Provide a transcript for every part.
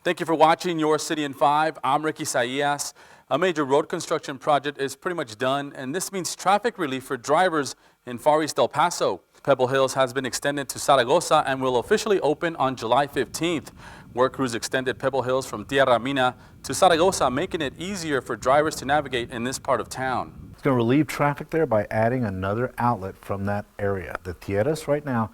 Thank you for watching Your City in 5. I'm Ricky Saillas. A major road construction project is pretty much done, and this means traffic relief for drivers in Far East El Paso. Pebble Hills has been extended to Zaragoza and will officially open on July 15th. Work crews extended Pebble Hills from Tierra Mina to Zaragoza, making it easier for drivers to navigate in this part of town. It's going to relieve traffic there by adding another outlet from that area. The Tierras right now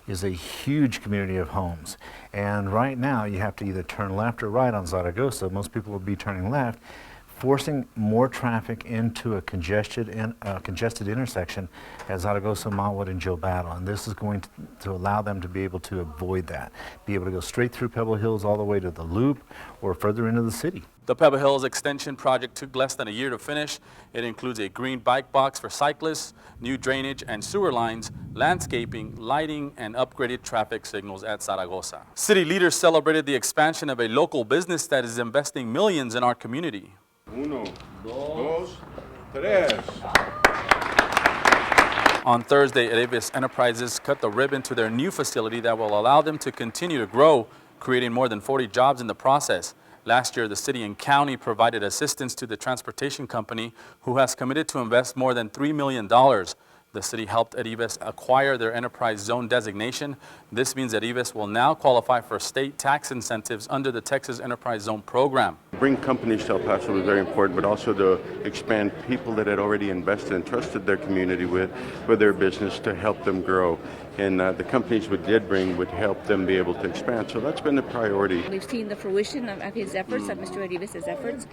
is a huge community of homes, and right now you have to either turn left or right on Zaragoza. Most people will be turning left, forcing more traffic into a congested intersection at Zaragoza, Mawood, and Gilberto. And this is going to allow them to be able to avoid that, be able to go straight through Pebble Hills all the way to the Loop or further into the city. The Pebble Hills extension project took less than a year to finish. It includes a green bike box for cyclists, new drainage and sewer lines, landscaping, lighting, and upgraded traffic signals at Zaragoza. City leaders celebrated the expansion of a local business that is investing millions in our community. Uno, dos, tres. On Thursday, Avis Enterprises cut the ribbon to their new facility that will allow them to continue to grow, creating more than 40 jobs in the process. Last year, the city and county provided assistance to the transportation company, who has committed to invest more than $3 million. The city helped Avis acquire their enterprise zone designation. This means that Avis will now qualify for state tax incentives under the Texas Enterprise Zone program. Bring companies to El Paso was very important, but also to expand people that had already invested and trusted their community with their business to help them grow. And the companies we did bring would help them be able to expand. So that's been the priority. We've seen the fruition of his efforts, of Mr. Aris's efforts,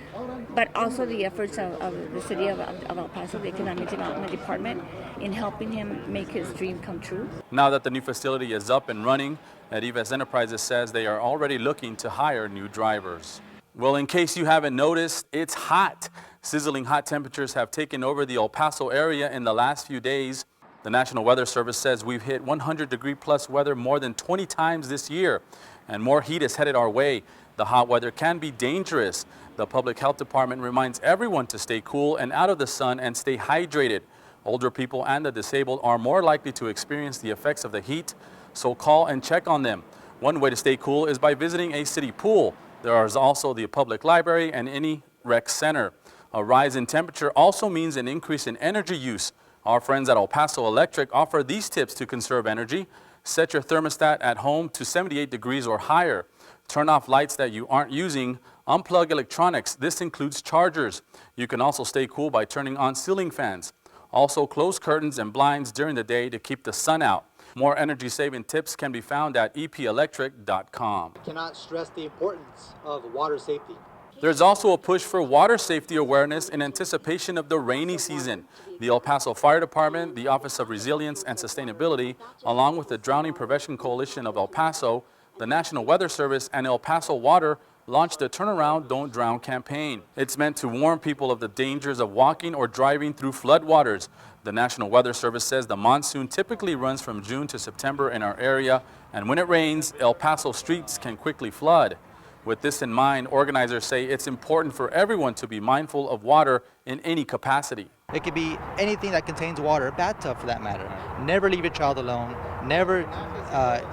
but also the efforts of the city of El Paso, the Economic Development Department, in helping him make his dream come true. Now that the new facility is up and running, Avis Enterprises says they are already looking to hire new drivers. Well, in case you haven't noticed, it's hot. Sizzling hot temperatures have taken over the El Paso area in the last few days. The National Weather Service says we've hit 100-degree-plus weather more than 20 times this year, and more heat is headed our way. The hot weather can be dangerous. The Public Health Department reminds everyone to stay cool and out of the sun and stay hydrated. Older people and the disabled are more likely to experience the effects of the heat, so call and check on them. One way to stay cool is by visiting a city pool. There is also the public library and any rec center. A rise in temperature also means an increase in energy use. Our friends at El Paso Electric offer these tips to conserve energy. Set your thermostat at home to 78 degrees or higher. Turn off lights that you aren't using. Unplug electronics. This includes chargers. You can also stay cool by turning on ceiling fans. Also, close curtains and blinds during the day to keep the sun out. More energy-saving tips can be found at epelectric.com. I cannot stress the importance of water safety. There's also a push for water safety awareness in anticipation of the rainy season. The El Paso Fire Department, the Office of Resilience and Sustainability, along with the Drowning Prevention Coalition of El Paso, the National Weather Service, and El Paso Water launched the Turnaround, Don't Drown campaign. It's meant to warn people of the dangers of walking or driving through floodwaters. The National Weather Service says the monsoon typically runs from June to September in our area, and when it rains, El Paso streets can quickly flood. With this in mind, organizers say it's important for everyone to be mindful of water in any capacity. It could be anything that contains water, a bathtub for that matter. Never leave your child alone. Never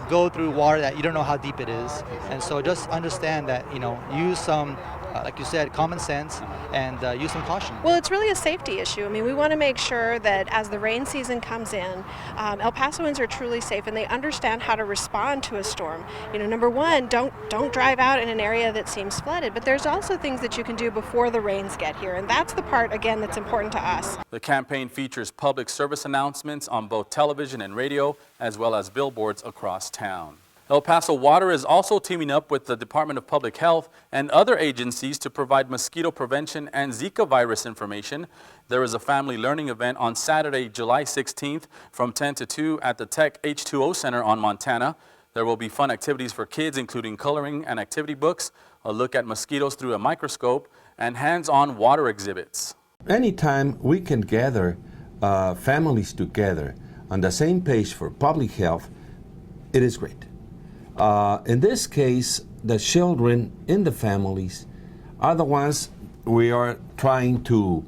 go through water that you don't know how deep it is. And so just understand that, use some, like you said, common sense and use some caution. Well, it's really a safety issue. I mean, we want to make sure that as the rain season comes in, El Pasoans are truly safe and they understand how to respond to a storm. Number one, don't drive out in an area that seems flooded, but there's also things that you can do before the rains get here, and that's the part, again, that's important to us. The campaign features public service announcements on both television and radio, as well as billboards across town. El Paso Water is also teaming up with the Department of Public Health and other agencies to provide mosquito prevention and Zika virus information. There is a family learning event on Saturday, July 16th from 10 to 2 at the Tech H2O Center on Montana. There will be fun activities for kids, including coloring and activity books, a look at mosquitoes through a microscope, and hands-on water exhibits. Anytime we can gather families together on the same page for public health, it is great. In this case, the children in the families are the ones we are trying to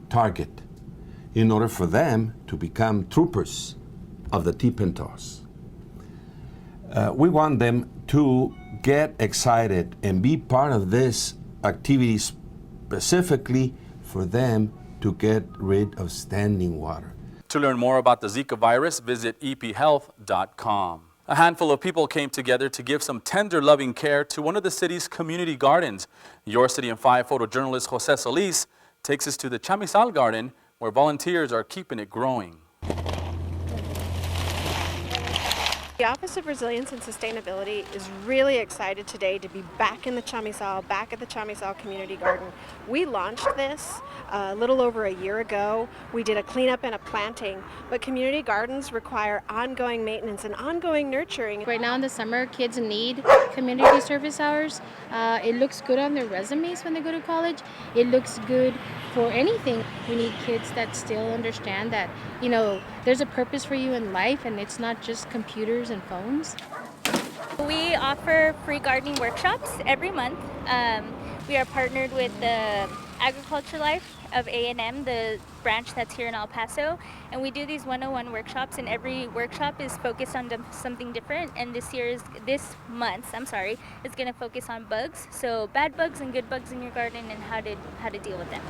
target in order for them to become troopers of the tip and toss. We want them to get excited and be part of this activity specifically for them to get rid of standing water. To learn more about the Zika virus, visit ephealth.com. A handful of people came together to give some tender, loving care to one of the city's community gardens. Your City in 5 photojournalist Jose Solis takes us to the Chamizal Garden, where volunteers are keeping it growing. The Office of Resilience and Sustainability is really excited today to be back in the Chamizal, back at the Chamizal Community Garden. We launched this a little over a year ago. We did a cleanup and a planting, but community gardens require ongoing maintenance and ongoing nurturing. Right now in the summer, kids need community service hours. It looks good on their resumes when they go to college. It looks good for anything. We need kids that still understand that, you know, there's a purpose for you in life and it's not just computers and phones. We offer free gardening workshops every month. We are partnered with the Agriculture Life of A&M, the branch that's here in El Paso, and we do these 101 workshops, and every workshop is focused on something different, and this month is going to focus on bugs, so bad bugs and good bugs in your garden and how to deal with them.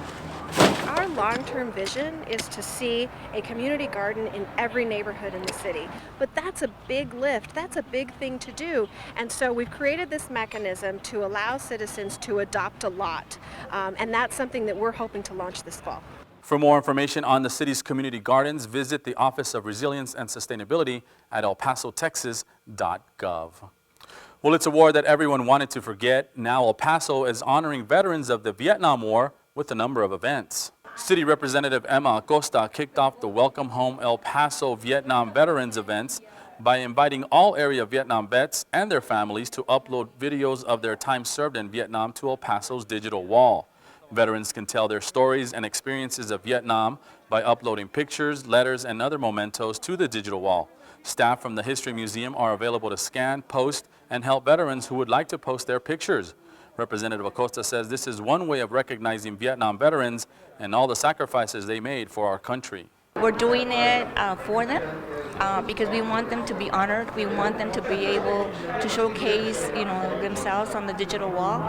Our long-term vision is to see a community garden in every neighborhood in the city, but that's a big lift, that's a big thing to do, and so we've created this mechanism to allow citizens to adopt a lot, and that's something that we're hoping to launch this fall. For more information on the city's community gardens, visit the Office of Resilience and Sustainability at elpasotexas.gov. Well, it's a war that everyone wanted to forget. Now El Paso is honoring veterans of the Vietnam War with a number of events. City Representative Emma Acosta kicked off the Welcome Home El Paso Vietnam Veterans events by inviting all area Vietnam vets and their families to upload videos of their time served in Vietnam to El Paso's digital wall. Veterans can tell their stories and experiences of Vietnam by uploading pictures, letters, and other mementos to the digital wall. Staff from the History Museum are available to scan, post, and help veterans who would like to post their pictures. Representative Acosta says this is one way of recognizing Vietnam veterans and all the sacrifices they made for our country. We're doing it for them because we want them to be honored. We want them to be able to showcase, themselves on the digital wall,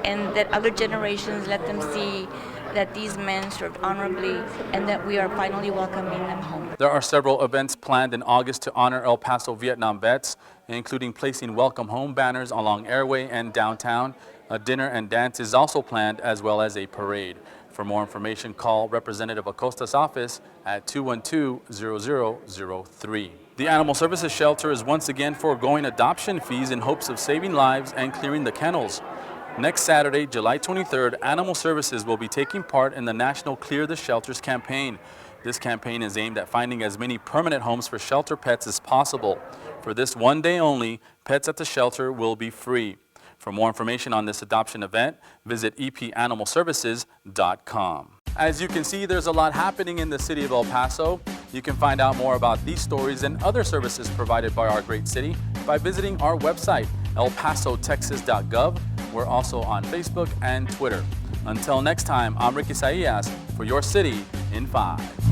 and that other generations let them see that these men served honorably and that we are finally welcoming them home. There are several events planned in August to honor El Paso Vietnam vets, including placing Welcome Home banners along Airway and downtown. A dinner and dance is also planned, as well as a parade. For more information, call Representative Acosta's office at 212-0003. The Animal Services Shelter is once again foregoing adoption fees in hopes of saving lives and clearing the kennels. Next Saturday, July 23rd, Animal Services will be taking part in the National Clear the Shelters campaign. This campaign is aimed at finding as many permanent homes for shelter pets as possible. For this one day only, pets at the shelter will be free. For more information on this adoption event, visit epanimalservices.com. As you can see, there's a lot happening in the city of El Paso. You can find out more about these stories and other services provided by our great city by visiting our website, elpasotexas.gov. We're also on Facebook and Twitter. Until next time, I'm Ricky Saillas for Your City in 5.